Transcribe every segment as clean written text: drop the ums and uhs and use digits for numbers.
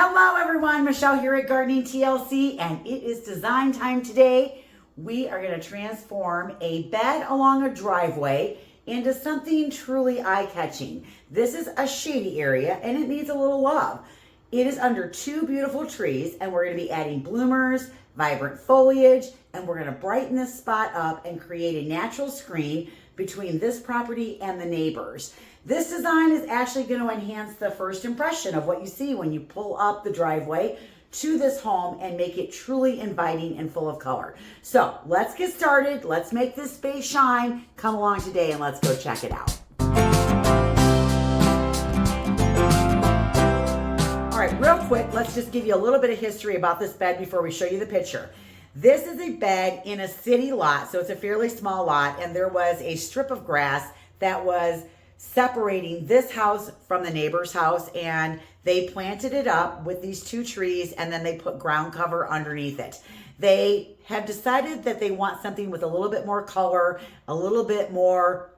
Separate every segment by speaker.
Speaker 1: Hello everyone, Michelle here at Gardening TLC, and it is design time today. We are going to transform a bed along a driveway into something truly eye-catching. This is a shady area and it needs a little love. It is under two beautiful trees, and we're going to be adding bloomers, vibrant foliage, and we're going to brighten this spot up and create a natural screen between this property and the neighbors. This design is actually going to enhance the first impression of what you see when you pull up the driveway to this home and make it truly inviting and full of color. So let's get started. Let's make this space shine. Come along today and let's go check it out. All right, real quick, let's just give you a little bit of history about this bed before we show you the picture. This is a bed in a city lot, so it's a fairly small lot, and there was a strip of grass that was separating this house from the neighbor's house, and they planted it up with these two trees, and then they put ground cover underneath it. They have decided that they want something with a little bit more color, a little bit more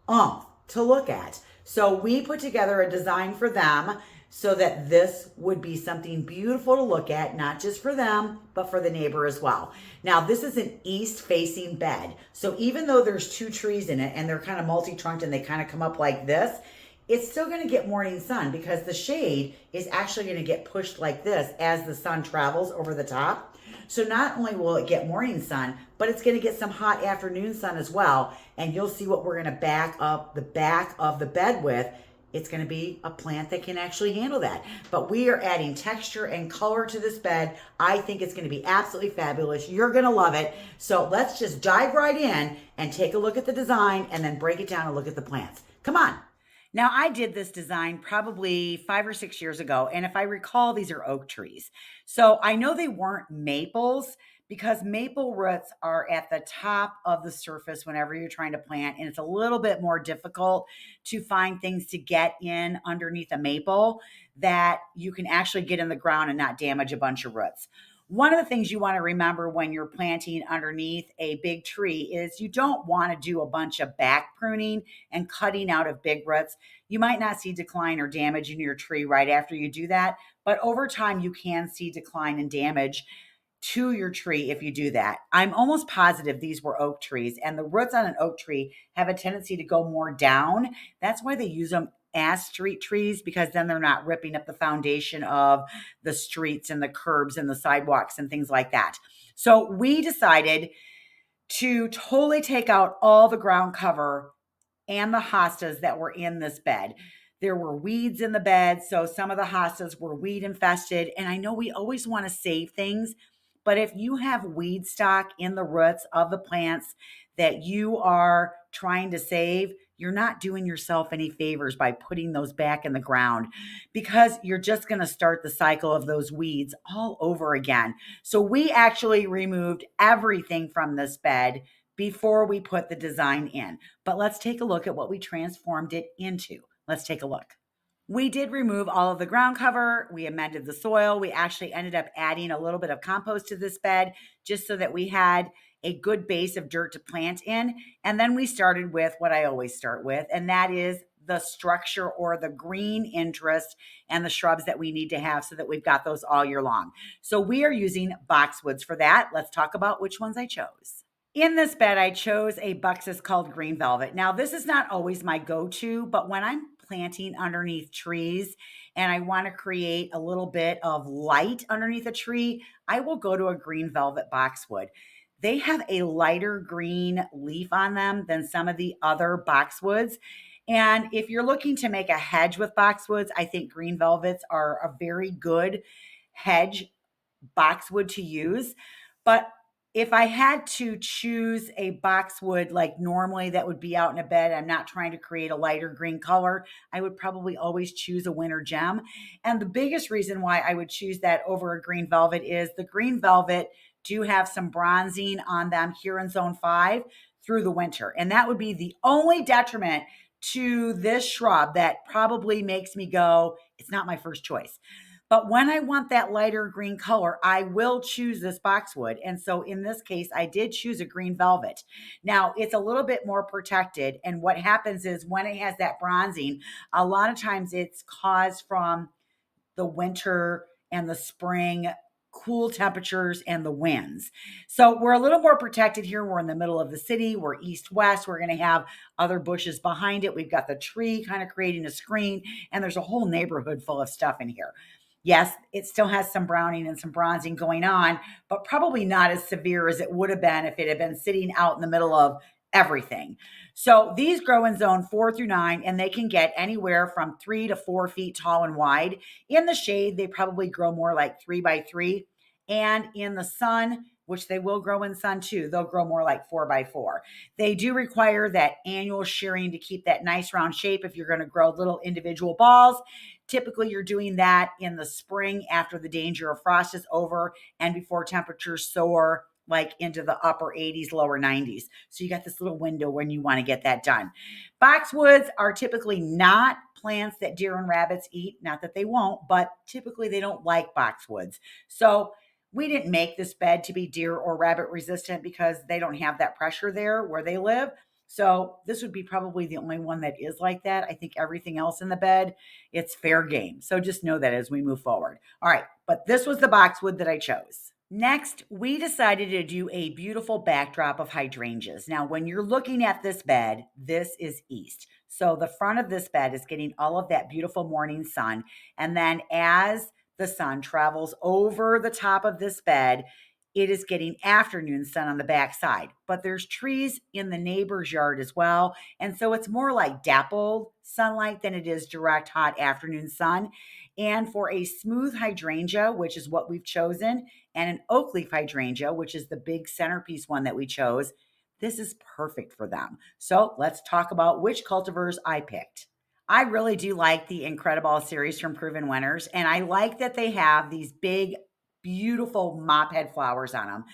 Speaker 1: oomph to look at. So we put together a design for them so that this would be something beautiful to look at, not just for them, but for the neighbor as well. Now, this is an east-facing bed. So even though there's two trees in it and they're kind of multi-trunked and they kind of come up like this, it's still gonna get morning sun because the shade is actually gonna get pushed like this as the sun travels over the top. So not only will it get morning sun, but it's gonna get some hot afternoon sun as well. And you'll see what we're gonna back up the back of the bed with. It's going to be a plant that can actually handle that. But we are adding texture and color to this bed. I think it's going to be absolutely fabulous. You're going to love it. So let's just dive right in and take a look at the design and then break it down and look at the plants. Come on. Now, I did this design probably 5 or 6 years ago, and if I recall, these are oak trees. So I know they weren't maples, because maple roots are at the top of the surface whenever you're trying to plant, and it's a little bit more difficult to find things to get in underneath a maple that you can actually get in the ground and not damage a bunch of roots. One of the things you want to remember when you're planting underneath a big tree is you don't want to do a bunch of back pruning and cutting out of big roots. You might not see decline or damage in your tree right after you do that, but over time you can see decline and damage to your tree if you do that. I'm almost positive these were oak trees, and the roots on an oak tree have a tendency to go more down. That's why they use them as street trees, because then they're not ripping up the foundation of the streets and the curbs and the sidewalks and things like that. So we decided to totally take out all the ground cover and the hostas that were in this bed. There were weeds in the bed, so some of the hostas were weed infested. And I know we always want to save things, but if you have weed stock in the roots of the plants that you are trying to save, you're not doing yourself any favors by putting those back in the ground, because you're just going to start the cycle of those weeds all over again. So we actually removed everything from this bed before we put the design in. But let's take a look at what we transformed it into. Let's take a look. We did remove all of the ground cover. We amended the soil. We actually ended up adding a little bit of compost to this bed just so that we had a good base of dirt to plant in. And then we started with what I always start with, and that is the structure or the green interest and the shrubs that we need to have so that we've got those all year long. So we are using boxwoods for that. Let's talk about which ones I chose. In this bed, I chose a Buxus called Green Velvet. Now, this is not always my go-to, but when I'm planting underneath trees and I want to create a little bit of light underneath a tree, I will go to a Green Velvet boxwood. They have a lighter green leaf on them than some of the other boxwoods. And if you're looking to make a hedge with boxwoods, I think Green Velvets are a very good hedge boxwood to use. But if I had to choose a boxwood like normally that would be out in a bed, I'm not trying to create a lighter green color, I would probably always choose a winter gem. And the biggest reason why I would choose that over a Green Velvet is the Green Velvet do have some bronzing on them here in zone 5 through the winter. And that would be the only detriment to this shrub that probably makes me go, it's not my first choice. But when I want that lighter green color, I will choose this boxwood. And so in this case, I did choose a Green Velvet. Now, it's a little bit more protected. And what happens is when it has that bronzing, a lot of times it's caused from the winter and the spring cool temperatures and the winds. So we're a little more protected here. We're in the middle of the city. We're east-west. We're going to have other bushes behind it. We've got the tree kind of creating a screen, and there's a whole neighborhood full of stuff in here. Yes, it still has some browning and some bronzing going on, but probably not as severe as it would have been if it had been sitting out in the middle of everything. So these grow in zone 4 through 9, and they can get anywhere from 3 to 4 feet tall and wide. In the shade, they probably grow more like 3 by 3. And in the sun, which they will grow in sun too, they'll grow more like 4 by 4. They do require that annual shearing to keep that nice round shape if you're going to grow little individual balls. Typically, you're doing that in the spring after the danger of frost is over and before temperatures soar like into the upper 80s, lower 90s. So you got this little window when you want to get that done. Boxwoods are typically not plants that deer and rabbits eat. Not that they won't, but typically they don't like boxwoods. So we didn't make this bed to be deer or rabbit resistant because they don't have that pressure there where they live. So this would be probably the only one that is like that. I think everything else in the bed, it's fair game. So just know that as we move forward. All right, but this was the boxwood that I chose. Next, we decided to do a beautiful backdrop of hydrangeas. Now, when you're looking at this bed, this is east. So the front of this bed is getting all of that beautiful morning sun. And then as the sun travels over the top of this bed, it is getting afternoon sun on the back side. But there's trees in the neighbor's yard as well. And so it's more like dappled sunlight than it is direct hot afternoon sun. And for a smooth hydrangea, which is what we've chosen, and an oak leaf hydrangea, which is the big centerpiece one that we chose, this is perfect for them. So let's talk about which cultivars I picked. I really do like the Incredible series from Proven Winners, and I like that they have these big, beautiful mop head flowers on them.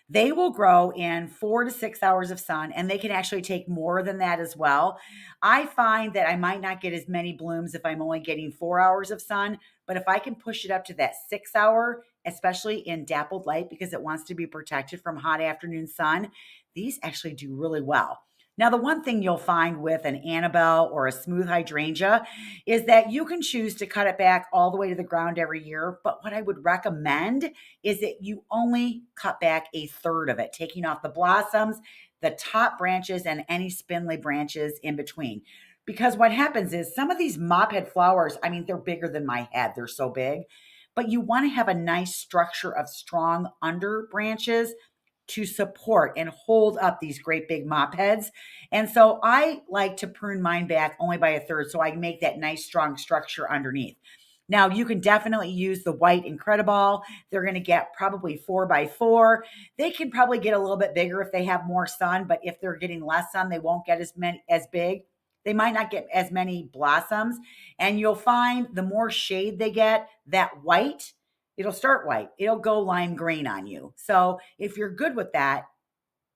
Speaker 1: They will grow in 4 to 6 hours of sun, and they can actually take more than that as well. I find that I might not get as many blooms if I'm only getting 4 hours of sun, but if I can push it up to that 6 hour, especially in dappled light because it wants to be protected from hot afternoon sun, these actually do really well. Now, the one thing you'll find with an Annabelle or a smooth hydrangea is that you can choose to cut it back all the way to the ground every year. But what I would recommend is that you only cut back a third of it, taking off the blossoms, the top branches, and any spindly branches in between. Because what happens is some of these mop head flowers, I mean, they're bigger than my head. They're so big. But you want to have a nice structure of strong under branches to support and hold up these great big mop heads. And so I like to prune mine back only by a third so I can make that nice strong structure underneath. Now you can definitely use the white Incredible. They're going to get probably 4 by 4. They can probably get a little bit bigger if they have more sun, but if they're getting less sun, they won't get as big. They might not get as many blossoms. And you'll find the more shade they get, that white, it'll start white. It'll go lime green on you. So if you're good with that,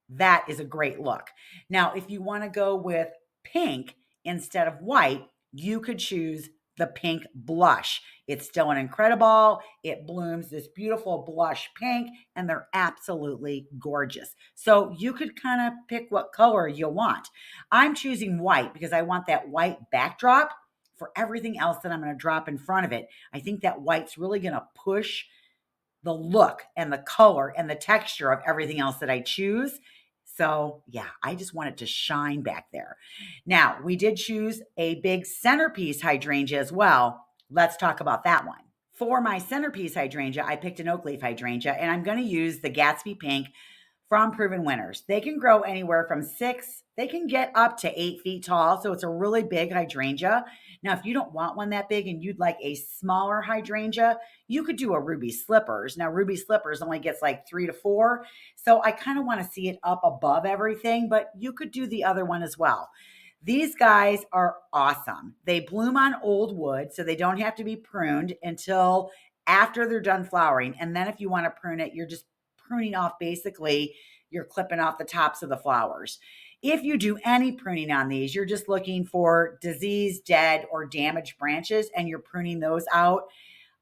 Speaker 1: that is a great look. Now, if you want to go with pink instead of white, you could choose the pink blush. It's still an Incredible. It blooms this beautiful blush pink, and they're absolutely gorgeous. So you could kind of pick what color you want. I'm choosing white because I want that white backdrop for everything else that I'm going to drop in front of it. I think that white's really going to push the look and the color and the texture of everything else that I choose. So yeah, I just want it to shine back there. Now, we did choose a big centerpiece hydrangea as well. Let's talk about that one. For my centerpiece hydrangea, I picked an oak leaf hydrangea, and I'm going to use the Gatsby Pink from Proven Winners. They can grow anywhere from 6, they can get up to 8 feet tall. So it's a really big hydrangea. Now, if you don't want one that big and you'd like a smaller hydrangea, you could do a Ruby Slippers. Now, Ruby Slippers only gets like 3 to 4. So I kind of want to see it up above everything, but you could do the other one as well. These guys are awesome. They bloom on old wood, so they don't have to be pruned until after they're done flowering. And then if you want to prune it, you're just pruning off, basically, you're clipping off the tops of the flowers. If you do any pruning on these, you're just looking for diseased, dead, or damaged branches, and you're pruning those out.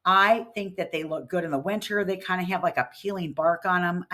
Speaker 1: I think that they look good in the winter. They kind of have like a peeling bark on them.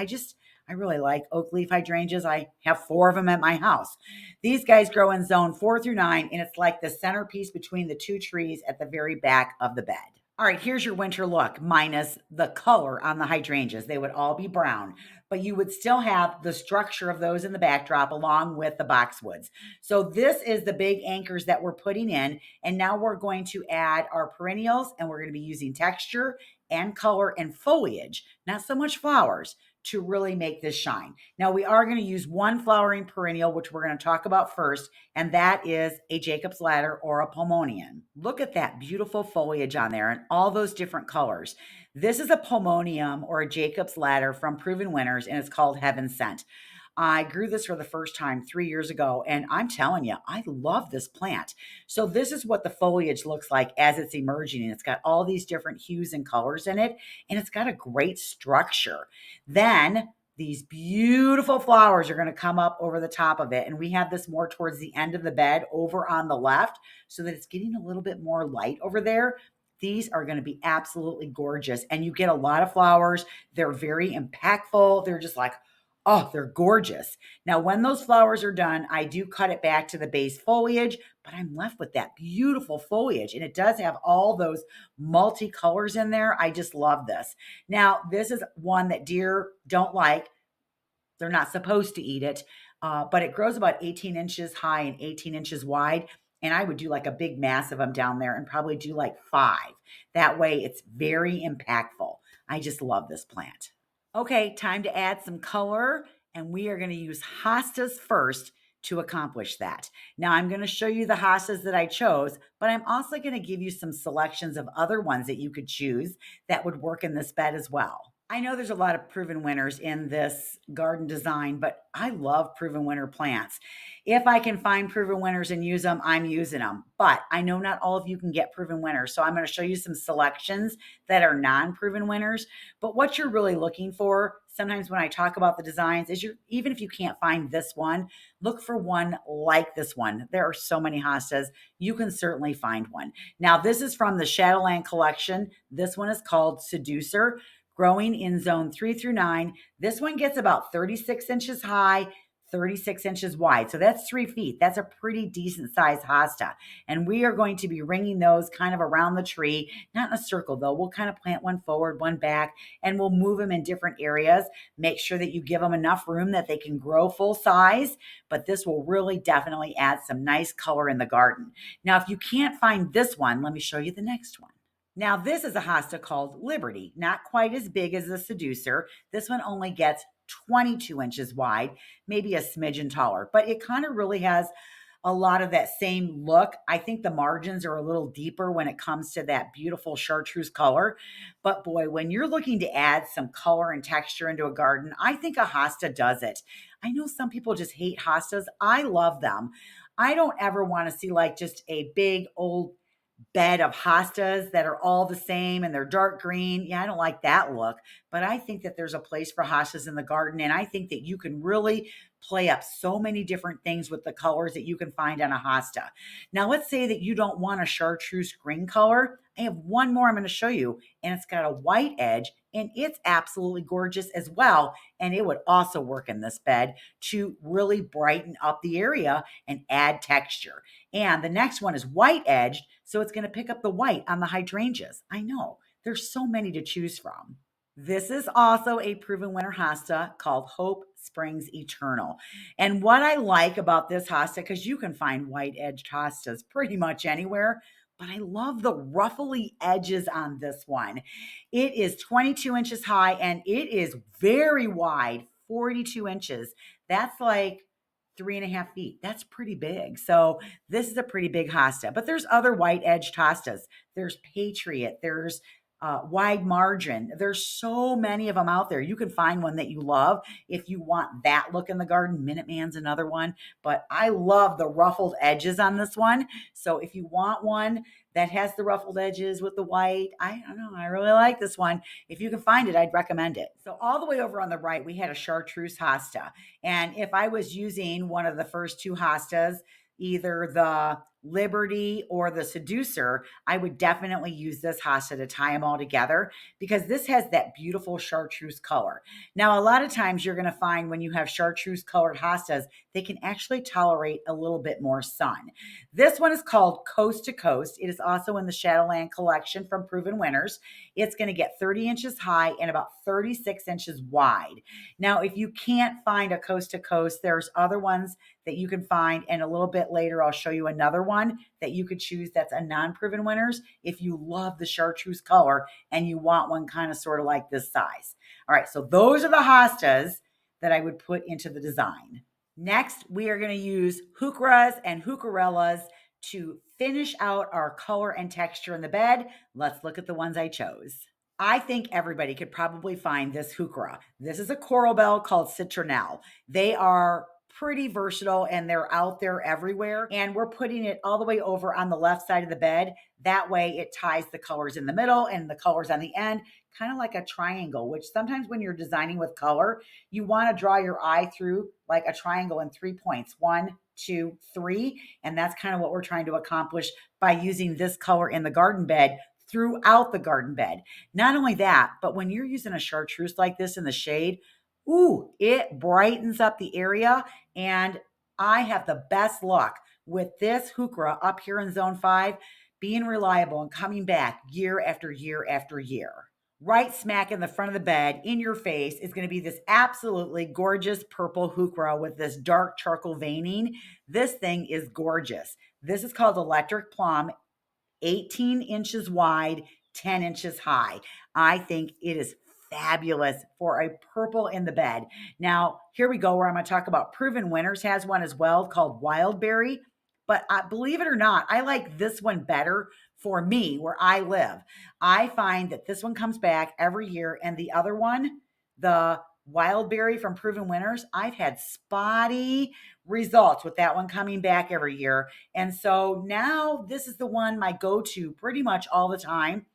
Speaker 1: I really like oak leaf hydrangeas. I have 4 of them at my house. These guys grow in zone 4 through 9, and it's like the centerpiece between the 2 trees at the very back of the bed. All right, here's your winter look minus the color on the hydrangeas. They would all be brown, but you would still have the structure of those in the backdrop along with the boxwoods. So this is the big anchors that we're putting in. And now we're going to add our perennials, and we're going to be using texture and color and foliage, not so much flowers, to really make this shine. Now we are going to use one flowering perennial, which we're going to talk about first, and that is a Jacob's ladder or a pomonium. Look at that beautiful foliage on there and all those different colors. This is a pomonium or a Jacob's ladder from Proven Winners, and it's called Heaven Sent. I grew this for the first time 3 years ago, and I'm telling you, I love this plant. So this is what the foliage looks like as it's emerging, and it's got all these different hues and colors in it, and it's got a great structure. Then these beautiful flowers are going to come up over the top of it, and we have this more towards the end of the bed over on the left so that it's getting a little bit more light over there. These are going to be absolutely gorgeous, and you get a lot of flowers. They're very impactful. They're just like, oh, they're gorgeous. Now, when those flowers are done, I do cut it back to the base foliage, but I'm left with that beautiful foliage. And it does have all those multicolors in there. I just love this. Now, this is one that deer don't like. They're not supposed to eat it, but it grows about 18 inches high and 18 inches wide. And I would do like a big mass of them down there and probably do like 5. That way it's very impactful. I just love this plant. Okay, time to add some color, and we are going to use hostas first to accomplish that. Now, I'm going to show you the hostas that I chose, but I'm also going to give you some selections of other ones that you could choose that would work in this bed as well. I know there's a lot of proven winners in this garden design, but I love proven winner plants. If I can find proven winners and use them, I'm using them. But I know not all of you can get proven winners. So I'm going to show you some selections that are non-proven winners. But what you're really looking for, sometimes when I talk about the designs, is even if you can't find this one, look for one like this one. There are so many hostas. You can certainly find one. Now, this is from the Shadowland collection. This one is called Seducer, growing in zone 3 through 9. This one gets about 36 inches high, 36 inches wide. So that's 3 feet. That's a pretty decent size hosta. And we are going to be ringing those kind of around the tree, not in a circle though. We'll kind of plant one forward, one back, and we'll move them in different areas. Make sure that you give them enough room that they can grow full size. But this will really definitely add some nice color in the garden. Now, if you can't find this one, let me show you the next one. Now, this is a hosta called Liberty, not quite as big as the Seducer. This one only gets 22 inches wide, maybe a smidgen taller, but it kind of really has a lot of that same look. I think the margins are a little deeper when it comes to that beautiful chartreuse color. But boy, when you're looking to add some color and texture into a garden, I think a hosta does it. I know some people just hate hostas. I love them. I don't ever want to see like just a big old bed of hostas that are all the same and they're dark green. Yeah, I don't like that look, but I think that there's a place for hostas in the garden. And I think that you can really play up so many different things with the colors that you can find on a hosta. Now, let's say that you don't want a chartreuse green color. I have one more I'm going to show you, and it's got a white edge, and it's absolutely gorgeous as well. And it would also work in this bed to really brighten up the area and add texture. And the next one is white edged, so it's going to pick up the white on the hydrangeas. I know there's so many to choose from. This is also a proven winner hosta called Hope Springs Eternal. And what I like about this hosta, because you can find white edged hostas pretty much anywhere, but I love the ruffly edges on this one. It is 22 inches high and it is very wide, 42 inches. That's like 3.5 feet. That's pretty big. So this is a pretty big hosta, but there's other white edged hostas. There's Patriot. There's wide margin. There's so many of them out there. You can find one that you love if you want that look in the garden. Minuteman's another one, but I love the ruffled edges on this one. So if you want one that has the ruffled edges with the white, I don't know, I really like this one. If you can find it, I'd recommend it. So all the way over on the right, we had a chartreuse hosta. And if I was using one of the first 2 hostas, either the Liberty, or the Seducer, I would definitely use this hosta to tie them all together because this has that beautiful chartreuse color. Now, a lot of times you're going to find when you have chartreuse colored hostas, they can actually tolerate a little bit more sun. This one is called Coast to Coast. It is also in the Shadowland collection from Proven Winners. It's going to get 30 inches high and about 36 inches wide. Now, if you can't find a Coast to Coast, there's other ones that you can find. And a little bit later, I'll show you another one that you could choose that's a non-Proven Winners if you love the chartreuse color and you want one kind of sort of like this size. All right, so those are the hostas that I would put into the design. Next, we are going to use heucheras and heucherellas to finish out our color and texture in the bed. Let's look at the ones I chose. I think everybody could probably find this heuchera. This is a coral bell called citronelle. They are pretty versatile and they're out there everywhere. And we're putting it all the way over on the left side of the bed. That way it ties the colors in the middle and the colors on the end, kind of like a triangle, which sometimes when you're designing with color, you want to draw your eye through like a triangle in 3 points, 1, 2, 3. And that's kind of what we're trying to accomplish by using this color in the garden bed throughout the garden bed. Not only that, but when you're using a chartreuse like this in the shade, ooh, it brightens up the area. And I have the best luck with this heuchera up here in zone 5 being reliable and coming back year after year after year. Right smack in the front of the bed in your face is going to be this absolutely gorgeous purple heuchera with this dark charcoal veining. This thing is gorgeous. This is called Electric Plum, 18 inches wide, 10 inches high. I think it is fabulous for a purple in the bed. Now, here we go where I'm going to talk about Proven Winners has one as well called Wildberry. But believe it or not, I like this one better for me where I live. I find that this one comes back every year, and the other one, the Wildberry from Proven Winners, I've had spotty results with that one coming back every year. And so now this is the one my go-to pretty much all the time.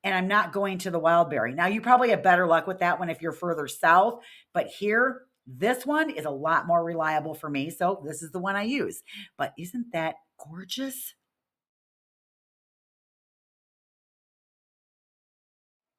Speaker 1: And I'm not going to the Wildberry. Now you probably have better luck with that one if you're further south, but here, this one is a lot more reliable for me. So this is the one I use. But isn't that gorgeous?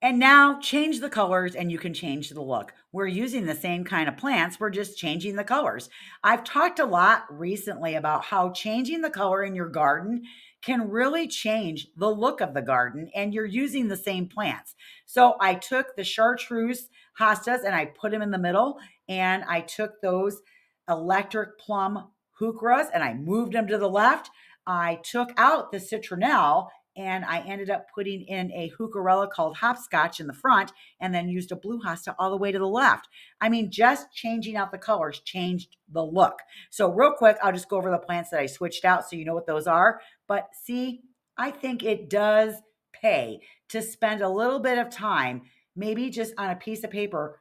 Speaker 1: And now change the colors and you can change the look. We're using the same kind of plants, we're just changing the colors. I've talked a lot recently about how changing the color in your garden can really change the look of the garden, and you're using the same plants. So I took the chartreuse hostas and I put them in the middle, and I took those electric plum heucheras and I moved them to the left. I took out the citronelle and I ended up putting in a heucherella called hopscotch in the front and then used a blue hosta all the way to the left. I mean, just changing out the colors changed the look. So real quick, I'll just go over the plants that I switched out so you know what those are. But see, I think it does pay to spend a little bit of time, maybe just on a piece of paper,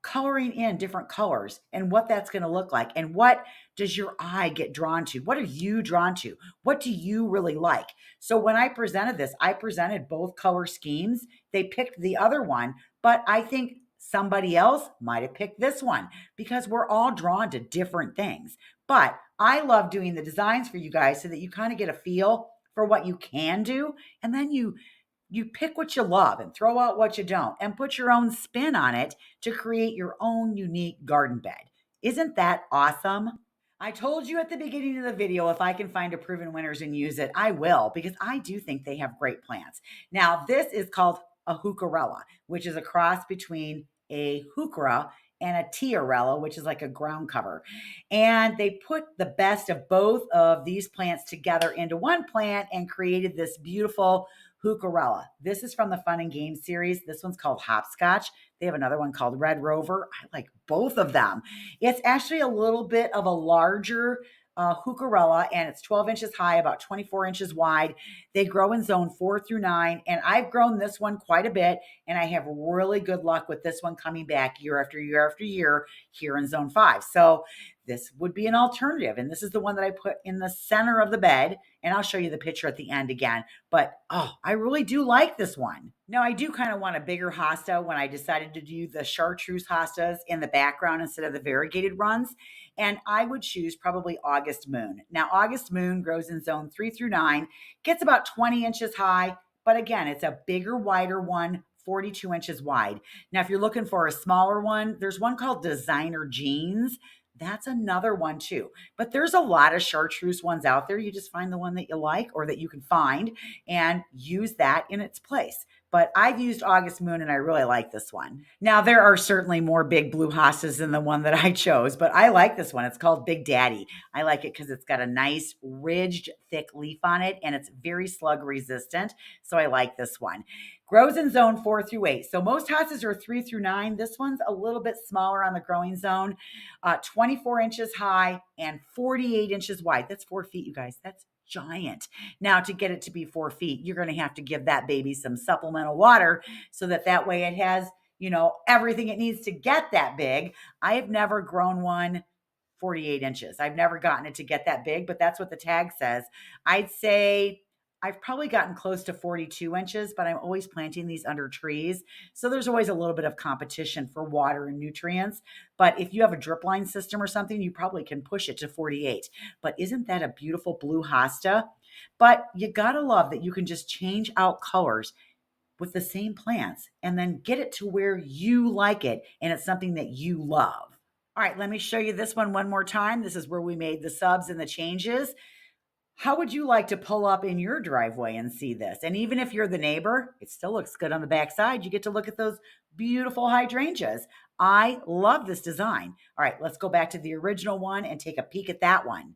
Speaker 1: coloring in different colors and what that's going to look like. And what does your eye get drawn to? What are you drawn to? What do you really like? So when I presented this, I presented both color schemes. They picked the other one, but I think somebody else might have picked this one because we're all drawn to different things. But I love doing the designs for you guys so that you kind of get a feel for what you can do. And then you pick what you love and throw out what you don't and put your own spin on it to create your own unique garden bed. Isn't that awesome? I told you at the beginning of the video, if I can find a Proven Winners and use it, I will, because I do think they have great plants. Now, this is called a heucherella, which is a cross between a heuchera and a tiarella, which is like a ground cover. And they put the best of both of these plants together into one plant and created this beautiful heucherella. This is from the Fun and Games series. This one's called Hopscotch. They have another one called Red Rover. I like both of them. It's actually a little bit of a larger heucherella, and it's 12 inches high, about 24 inches wide. They grow in zone 4 through 9, and I've grown this one quite a bit, and I have really good luck with this one coming back year after year after year here in zone 5. So this would be an alternative. And this is the one that I put in the center of the bed. And I'll show you the picture at the end again. But oh, I really do like this one. Now, I do kind of want a bigger hosta when I decided to do the chartreuse hostas in the background instead of the variegated runs. And I would choose probably August Moon. Now, August Moon grows in zone 3 through 9, gets about 20 inches high. But again, it's a bigger, wider one, 42 inches wide. Now, if you're looking for a smaller one, there's one called Designer Jeans. That's another one too. But there's a lot of chartreuse ones out there. You just find the one that you like or that you can find and use that in its place. But I've used August Moon and I really like this one. Now, there are certainly more big blue hostas than the one that I chose, but I like this one. It's called Big Daddy. I like it because it's got a nice ridged, thick leaf on it and it's very slug resistant. So I like this one. Grows in zone 4 through 8. So most hostas are 3 through 9. This one's a little bit smaller on the growing zone, 24 inches high and 48 inches wide. That's 4 feet, you guys. That's giant. Now, to get it to be 4 feet, you're going to have to give that baby some supplemental water so that way it has, everything it needs to get that big. I have never grown one 48 inches. I've never gotten it to get that big, but that's what the tag says. I'd say I've probably gotten close to 42 inches, but I'm always planting these under trees. So there's always a little bit of competition for water and nutrients. But if you have a drip line system or something, you probably can push it to 48. But isn't that a beautiful blue hosta? But you gotta love that you can just change out colors with the same plants and then get it to where you like it. And it's something that you love. All right, let me show you this one more time. This is where we made the subs and the changes. How would you like to pull up in your driveway and see this? And even if you're the neighbor, it still looks good on the backside. You get to look at those beautiful hydrangeas. I love this design. All right, let's go back to the original one and take a peek at that one.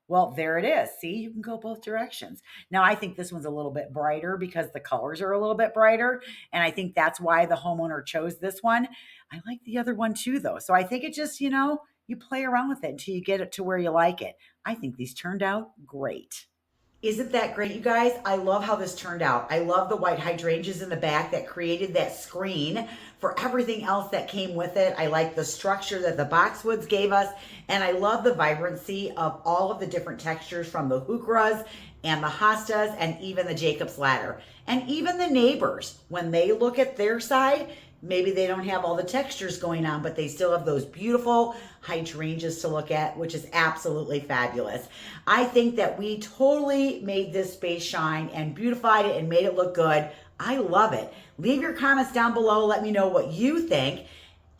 Speaker 1: Well, there it is. See, you can go both directions. Now, I think this one's a little bit brighter because the colors are a little bit brighter. And I think that's why the homeowner chose this one. I like the other one too, though. So I think it just, you play around with it until you get it to where you like it. I think these turned out great. Isn't that great, you guys? I love how this turned out. I love the white hydrangeas in the back that created that screen for everything else that came with it. I like the structure that the boxwoods gave us, and I love the vibrancy of all of the different textures from the heucheras and the hostas and even the Jacob's ladder. And even the neighbors, when they look at their side, maybe they don't have all the textures going on, but they still have those beautiful hydrangeas to look at, which is absolutely fabulous. I think that we totally made this space shine and beautified it and made it look good. I love it. Leave your comments down below. Let me know what you think.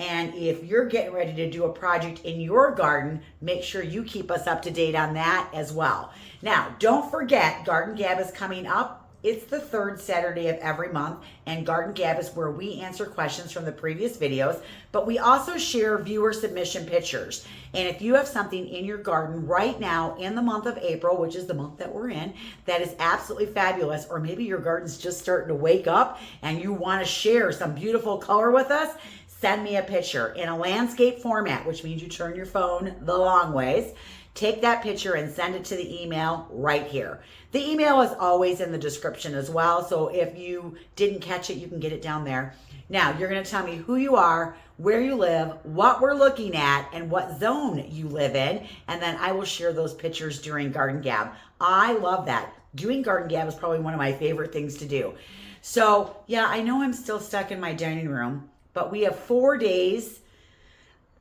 Speaker 1: And if you're getting ready to do a project in your garden, make sure you keep us up to date on that as well. Now, don't forget, Garden Gab is coming up. It's the third Saturday of every month, and Garden Gab is where we answer questions from the previous videos, but we also share viewer submission pictures. And if you have something in your garden right now in the month of April, which is the month that we're in, that is absolutely fabulous, or maybe your garden's just starting to wake up and you want to share some beautiful color with us, send me a picture in a landscape format, which means you turn your phone the long ways. Take that picture and send it to the email right here. The email is always in the description as well, so if you didn't catch it, you can get it down there. Now, you're going to tell me who you are, where you live, what we're looking at, and what zone you live in, and then I will share those pictures during Garden Gab. I love that. Doing Garden Gab is probably one of my favorite things to do. So, yeah, I know I'm still stuck in my dining room, but we have 4 days,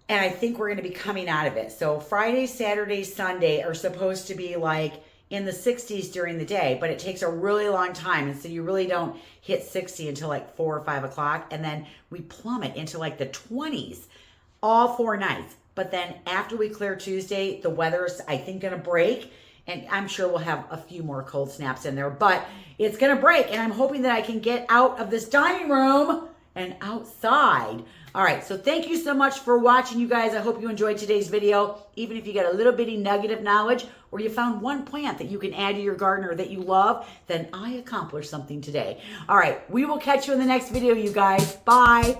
Speaker 1: and I think we're going to be coming out of it. So Friday, Saturday, Sunday are supposed to be like in the 60s during the day, but it takes a really long time. And so you really don't hit 60 until like 4 or 5 o'clock. And then we plummet into like the 20s all 4 nights. But then after we clear Tuesday, the weather's, I think, going to break. And I'm sure we'll have a few more cold snaps in there, but it's going to break. And I'm hoping that I can get out of this dining room and outside. All right, so thank you so much for watching, you guys. I hope you enjoyed today's video. Even if you got a little bitty nugget of knowledge or you found one plant that you can add to your garden or that you love, then I accomplished something today. All right, we will catch you in the next video, you guys. Bye.